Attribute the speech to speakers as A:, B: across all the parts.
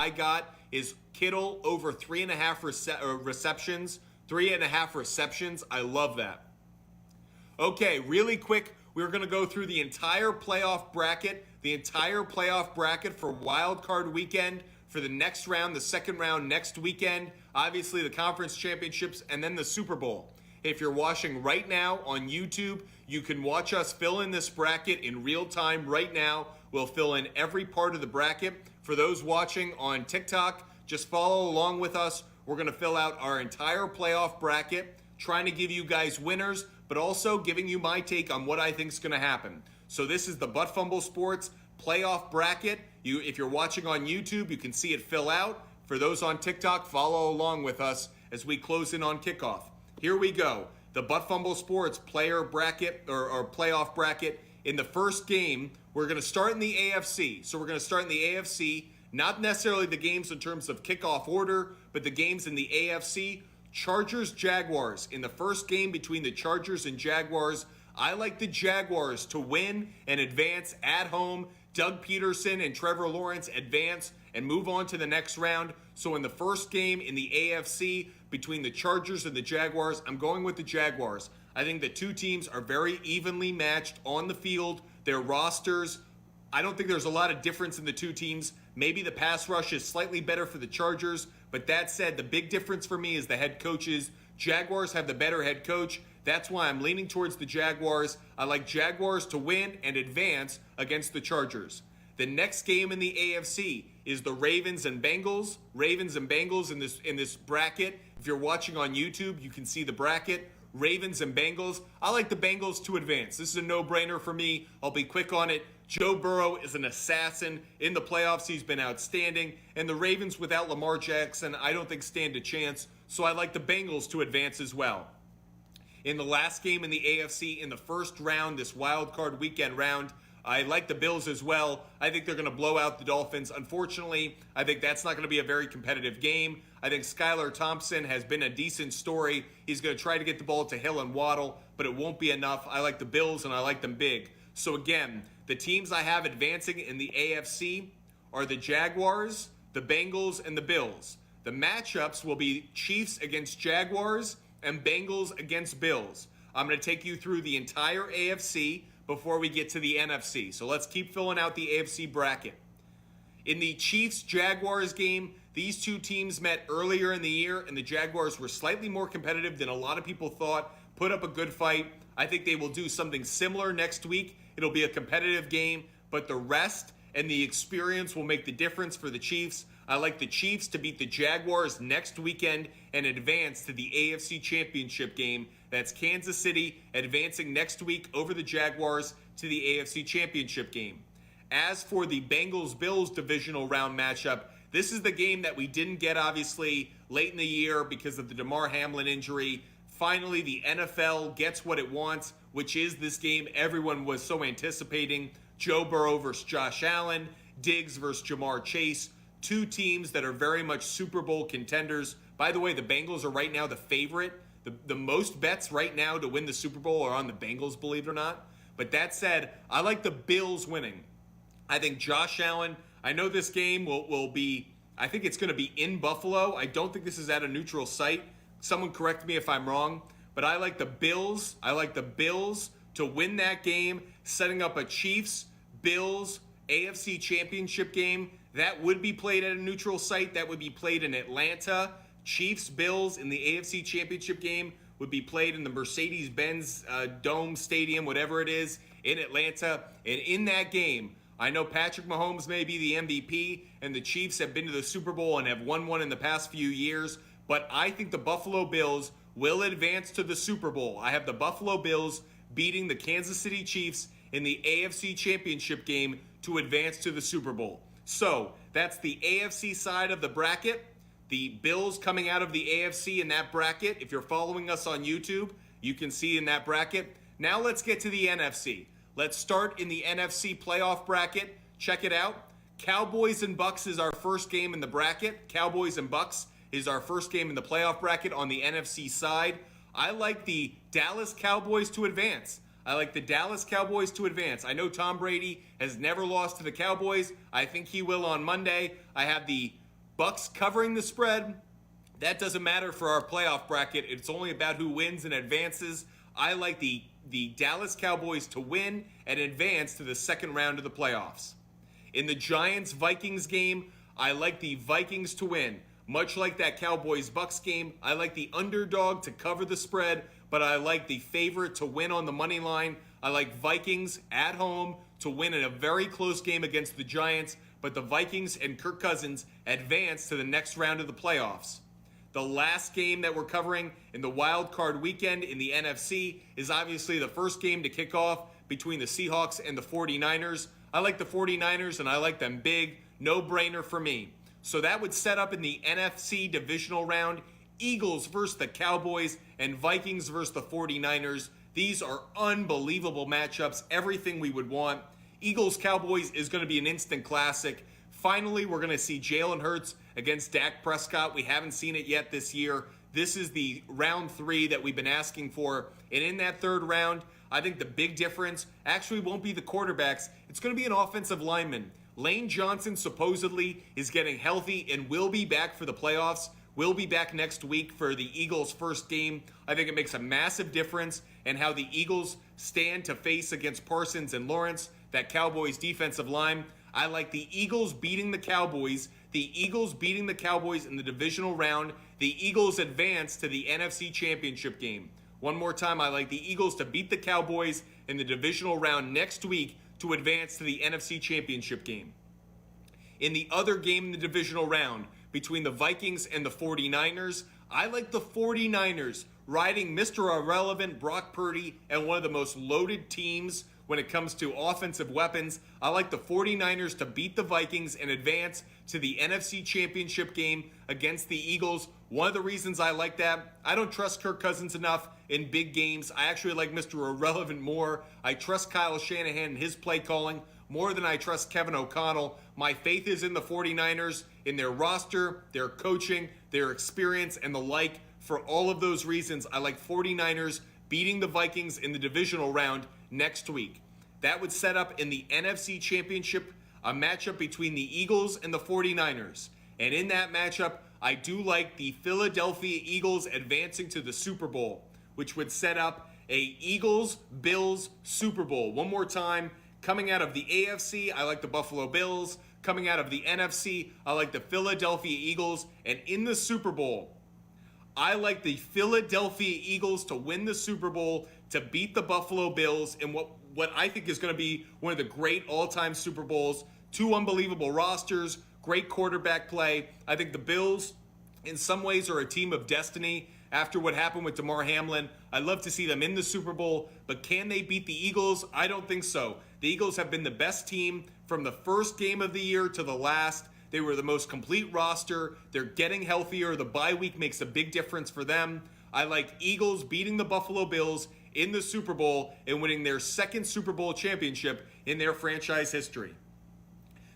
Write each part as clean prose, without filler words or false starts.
A: I got is Kittle over 3.5 receptions. 3.5 receptions. I love that. Okay, really quick, we're going to go through the entire playoff bracket, for Wild Card Weekend for the next round, the second round next weekend, obviously the conference championships, and then the Super Bowl. If you're watching right now on YouTube, you can watch us fill in this bracket in real time right now. We'll fill in every part of the bracket. For those watching on TikTok, just follow along with us. We're going to fill out our entire playoff bracket, trying to give you guys winners, but also giving you my take on what I think is going to happen. So this is the Butt Fumble Sports playoff bracket. If you're watching on YouTube, you can see it fill out. For those on TikTok, follow along with us as we close in on kickoff. Here we go. The Butt Fumble Sports player bracket or playoff bracket. In the first game, we're going to start in the AFC. So we're going to start in the AFC, not necessarily the games in terms of kickoff order, but the games in the AFC. Chargers-Jaguars. In the first game between the Chargers and Jaguars, I like the Jaguars to win and advance at home. Doug Peterson and Trevor Lawrence advance and move on to the next round. So in the first game in the AFC between the Chargers and the Jaguars, I'm going with the Jaguars. I think the two teams are very evenly matched on the field. Their rosters, I don't think there's a lot of difference in the two teams. Maybe the pass rush is slightly better for the Chargers, but that said, the big difference for me is the head coaches. Jaguars have the better head coach. That's why I'm leaning towards the Jaguars. I like Jaguars to win and advance against the Chargers. The next game in the AFC is the Ravens and Bengals. Ravens and Bengals in this bracket. If you're watching on YouTube, you can see the bracket. Ravens and Bengals. I like the Bengals to advance. This is a no-brainer for me. I'll be quick on it. Joe Burrow is an assassin. In the playoffs, he's been outstanding. And the Ravens without Lamar Jackson, I don't think stand a chance. So I like the Bengals to advance as well. In the last game in the AFC, in the first round, this wild card weekend round, I like the Bills as well. I think they're going to blow out the Dolphins. Unfortunately, I think that's not going to be a very competitive game. I think Skylar Thompson has been a decent story. He's going to try to get the ball to Hill and Waddle, but it won't be enough. I like the Bills, and I like them big. So again, the teams I have advancing in the AFC are the Jaguars, the Bengals, and the Bills. The matchups will be Chiefs against Jaguars and Bengals against Bills. I'm going to take you through the entire AFC before we get to the NFC. So let's keep filling out the AFC bracket. In the Chiefs-Jaguars game, these two teams met earlier in the year, and the Jaguars were slightly more competitive than a lot of people thought, put up a good fight. I think they will do something similar next week. It'll be a competitive game, but the rest and the experience will make the difference for the Chiefs. I like the Chiefs to beat the Jaguars next weekend and advance to the AFC Championship game. That's Kansas City advancing next week over the Jaguars to the AFC Championship game. As for the Bengals-Bills divisional round matchup, this is the game that we didn't get, obviously, late in the year because of the Damar Hamlin injury. Finally, the NFL gets what it wants, which is this game everyone was so anticipating. Joe Burrow versus Josh Allen, Diggs versus Jamar Chase. Two teams that are very much Super Bowl contenders. By the way, the Bengals are right now the favorite. The most bets right now to win the Super Bowl are on the Bengals, believe it or not. But that said, I like the Bills winning. I think Josh Allen, I know this game will be, I think it's going to be in Buffalo. I don't think this is at a neutral site. Someone correct me if I'm wrong. But I like the Bills. I like the Bills to win that game, setting up a Chiefs-Bills AFC Championship game. That would be played at a neutral site. That would be played in Atlanta. Chiefs-Bills in the AFC Championship game would be played in the Mercedes-Benz Dome Stadium, whatever it is, in Atlanta. And in that game, I know Patrick Mahomes may be the MVP, and the Chiefs have been to the Super Bowl and have won one in the past few years, but I think the Buffalo Bills will advance to the Super Bowl. I have the Buffalo Bills beating the Kansas City Chiefs in the AFC Championship game to advance to the Super Bowl. So that's the AFC side of the bracket. The Bills coming out of the AFC in that bracket. If you're following us on YouTube, you can see in that bracket. Now let's get to the NFC. Let's start in the NFC playoff bracket. Check it out. Cowboys and Bucks is our first game in the bracket. Cowboys and Bucks is our first game in the playoff bracket on the NFC side. I like the Dallas Cowboys to advance. I like the Dallas Cowboys to advance. I know Tom Brady has never lost to the Cowboys. I think he will on Monday. I have the Bucks covering the spread. That doesn't matter for our playoff bracket. It's only about who wins and advances. I like the Dallas Cowboys to win and advance to the second round of the playoffs. In the Giants-Vikings game, I like the Vikings to win. Much like that Cowboys-Bucks game, I like the underdog to cover the spread, but I like the favorite to win on the money line. I like Vikings at home to win in a very close game against the Giants, but the Vikings and Kirk Cousins advance to the next round of the playoffs. The last game that we're covering in the wild card weekend in the NFC is obviously the first game to kick off between the Seahawks and the 49ers. I like the 49ers and I like them big. No brainer for me. So that would set up in the NFC divisional round, Eagles versus the Cowboys and Vikings versus the 49ers. These are unbelievable matchups, everything we would want. Eagles-Cowboys is going to be an instant classic. Finally, we're going to see Jalen Hurts against Dak Prescott. We haven't seen it yet this year. This is the round 3 that we've been asking for. And in that third round, I think the big difference actually won't be the quarterbacks. It's going to be an offensive lineman. Lane Johnson supposedly is getting healthy and will be back for the playoffs. Will be back next week for the Eagles' first game. I think it makes a massive difference in how the Eagles stand to face against Parsons and Lawrence, that Cowboys defensive line. I like the Eagles beating the Cowboys. The Eagles beating the Cowboys in the divisional round. The Eagles advance to the NFC Championship game. One more time, I like the Eagles to beat the Cowboys in the divisional round next week to advance to the NFC Championship game. In the other game in the divisional round, between the Vikings and the 49ers, I like the 49ers riding Mr. Irrelevant Brock Purdy and one of the most loaded teams when it comes to offensive weapons. I like the 49ers to beat the Vikings and advance to the NFC Championship game against the Eagles. One of the reasons I like that, I don't trust Kirk Cousins enough in big games. I actually like Mr. Irrelevant more. I trust Kyle Shanahan and his play calling more than I trust Kevin O'Connell. My faith is in the 49ers, in their roster, their coaching, their experience, and the like. For all of those reasons, I like 49ers beating the Vikings in the divisional round next week. That would set up in the NFC Championship a matchup between the Eagles and the 49ers. And in that matchup, I do like the Philadelphia Eagles advancing to the Super Bowl, which would set up a Eagles-Bills Super Bowl. One more time, coming out of the AFC, I like the Buffalo Bills. Coming out of the NFC, I like the Philadelphia Eagles. And in the Super Bowl, I like the Philadelphia Eagles to win the Super Bowl, to beat the Buffalo Bills in what I think is going to be one of the great all-time Super Bowls. Two unbelievable rosters, great quarterback play. I think the Bills, in some ways, are a team of destiny. After what happened with Damar Hamlin, I'd love to see them in the Super Bowl, but can they beat the Eagles? I don't think so. The Eagles have been the best team from the first game of the year to the last. They were the most complete roster. They're getting healthier. The bye week makes a big difference for them. I like Eagles beating the Buffalo Bills in the Super Bowl and winning their second Super Bowl championship in their franchise history.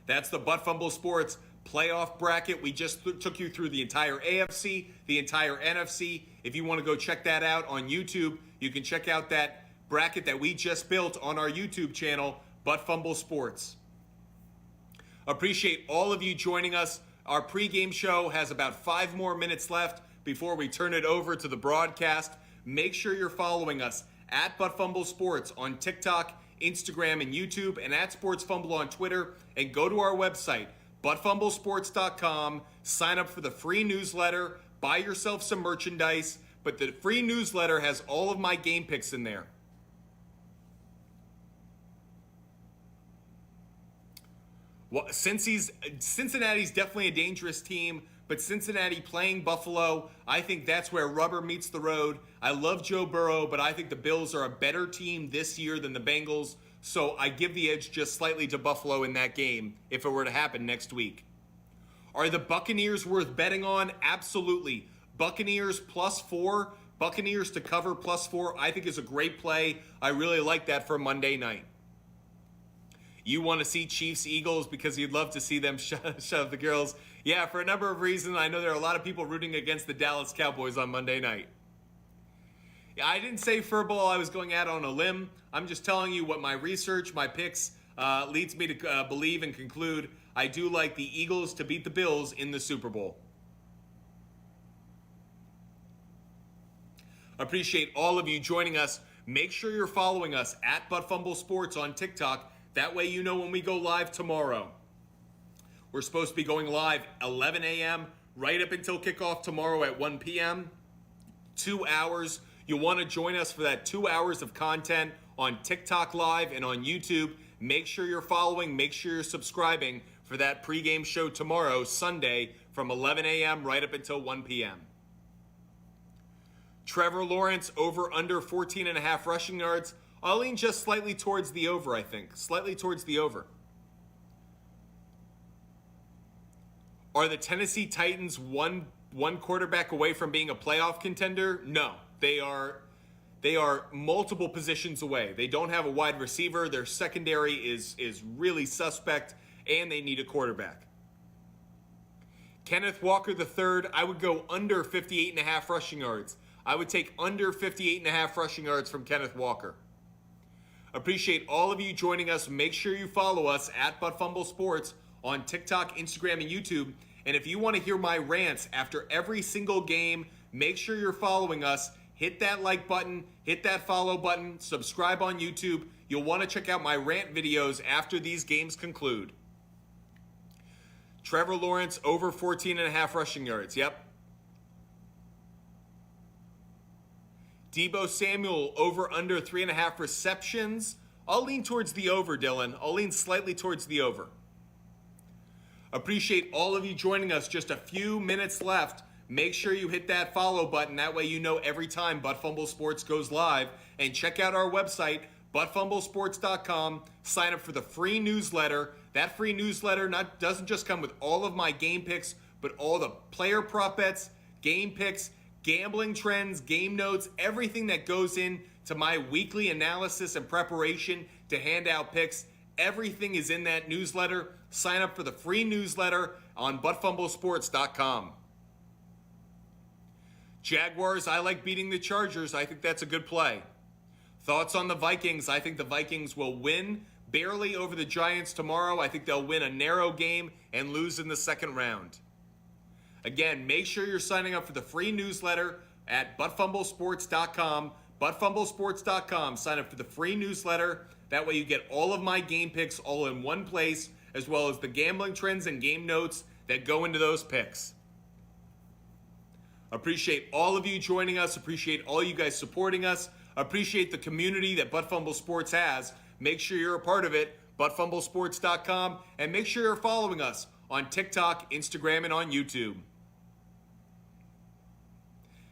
A: That's the Butt Fumble Sports playoff bracket. We just took you through the entire AFC, the entire NFC. If you want to go check that out on YouTube, you can check out that bracket that we just built on our YouTube channel, Butt Fumble Sports. Appreciate all of you joining us. Our pregame show has about 5 more minutes left before we turn it over to the broadcast. Make sure you're following us at Butt Fumble Sports on TikTok, Instagram, and YouTube, and at Sports Fumble on Twitter. And go to our website, buttfumblesports.com. Sign up for the free newsletter. Buy yourself some merchandise. But the free newsletter has all of my game picks in there. Well, Cincinnati's definitely a dangerous team, but Cincinnati playing Buffalo, I think that's where rubber meets the road. I love Joe Burrow, but I think the Bills are a better team this year than the Bengals, so I give the edge just slightly to Buffalo in that game if it were to happen next week. Are the Buccaneers worth betting on? Absolutely. Buccaneers +4, Buccaneers to cover +4, I think is a great play. I really like that for Monday night. You want to see Chiefs-Eagles because you'd love to see them shove the girls. Yeah, for a number of reasons. I know there are a lot of people rooting against the Dallas Cowboys on Monday night. Yeah, I didn't say furball. I was going out on a limb. I'm just telling you what my research, my picks, leads me to believe and conclude. I do like the Eagles to beat the Bills in the Super Bowl. Appreciate all of you joining us. Make sure you're following us at Fumble Sports on TikTok. That way you know when we go live tomorrow. We're supposed to be going live 11 a.m. right up until kickoff tomorrow at 1 p.m. 2 hours. You'll want to join us for that 2 hours of content on TikTok Live and on YouTube. Make sure you're following. Make sure you're subscribing for that pregame show tomorrow, Sunday, from 11 a.m. right up until 1 p.m. Trevor Lawrence over under 14.5 rushing yards. I'll lean just slightly towards the over, I think. Slightly towards the over. Are the Tennessee Titans one quarterback away from being a playoff contender? No. They are multiple positions away. They don't have a wide receiver. Their secondary is really suspect, and they need a quarterback. Kenneth Walker III, I would go under 58.5 rushing yards. I would take under 58.5 rushing yards from Kenneth Walker. Appreciate all of you joining us. Make sure you follow us at Fumble Sports on TikTok, Instagram, and YouTube. And if you want to hear my rants after every single game, make sure you're following us. Hit that like button, hit that follow button, subscribe on YouTube. You'll want to check out my rant videos after these games conclude. Trevor Lawrence over 14.5 rushing yards. Yep. Deebo Samuel over under 3.5 receptions. I'll lean towards the over, Dylan. I'll lean slightly towards the over. Appreciate all of you joining us. Just a few minutes left. Make sure you hit that follow button. That way you know every time Fumble Sports goes live. And check out our website, buttfumblesports.com. Sign up for the free newsletter. That free newsletter doesn't just come with all of my game picks, but all the player prop bets, game picks, gambling trends, game notes, everything that goes into my weekly analysis and preparation to hand out picks. Everything is in that newsletter. Sign up for the free newsletter on buttfumblesports.com. Jaguars, I like beating the Chargers. I think that's a good play. Thoughts on the Vikings? I think the Vikings will win barely over the Giants tomorrow. I think they'll win a narrow game and lose in the second round. Again, make sure you're signing up for the free newsletter at buttfumblesports.com. Buttfumblesports.com. Sign up for the free newsletter. That way you get all of my game picks all in one place, as well as the gambling trends and game notes that go into those picks. Appreciate all of you joining us. Appreciate all you guys supporting us. Appreciate the community that Fumble Sports has. Make sure you're a part of it. buttfumblesports.com. And make sure you're following us on TikTok, Instagram, and on YouTube.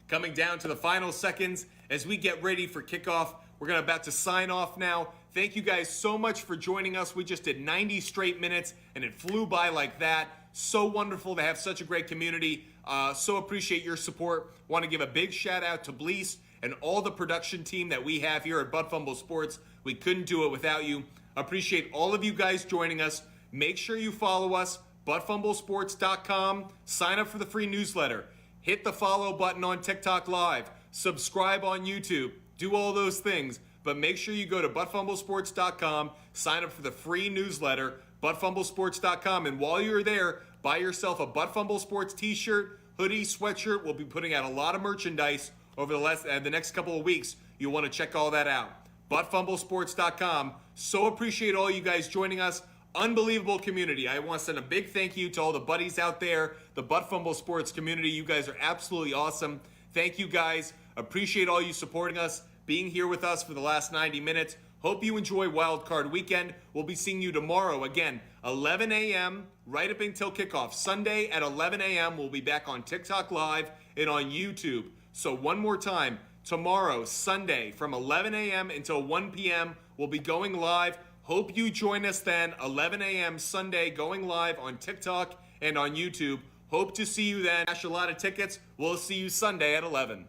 A: Coming down to the final seconds as we get ready for kickoff. We're about to sign off now. Thank you guys so much for joining us. We just did 90 straight minutes, and it flew by like that. So wonderful to have such a great community. So appreciate your support. Want to give a big shout out to Blease and all the production team that we have here at Fumble Sports. We couldn't do it without you. Appreciate all of you guys joining us. Make sure you follow us, buttfumblesports.com. Sign up for the free newsletter. Hit the follow button on TikTok Live. Subscribe on YouTube. Do all those things. But make sure you go to buttfumblesports.com. Sign up for the free newsletter, buttfumblesports.com. And while you're there, buy yourself a Fumble Sports t-shirt, hoodie, sweatshirt. We'll be putting out a lot of merchandise over the next couple of weeks. You'll want to check all that out. buttfumblesports.com. So appreciate all you guys joining us. Unbelievable community. I want to send a big thank you to all the buddies out there, the Fumble Sports community. You guys are absolutely awesome. Thank you guys. Appreciate all you supporting us, being here with us for the last 90 minutes. Hope you enjoy Wild Card Weekend. We'll be seeing you tomorrow again, 11 a.m. right up until kickoff. Sunday at 11 a.m. We'll be back on TikTok Live and on YouTube. So one more time, tomorrow, Sunday, from 11 a.m. until 1 p.m., we'll be going live. Hope you join us then, 11 a.m. Sunday, going live on TikTok and on YouTube. Hope to see you then. Cash a lot of tickets. We'll see you Sunday at 11.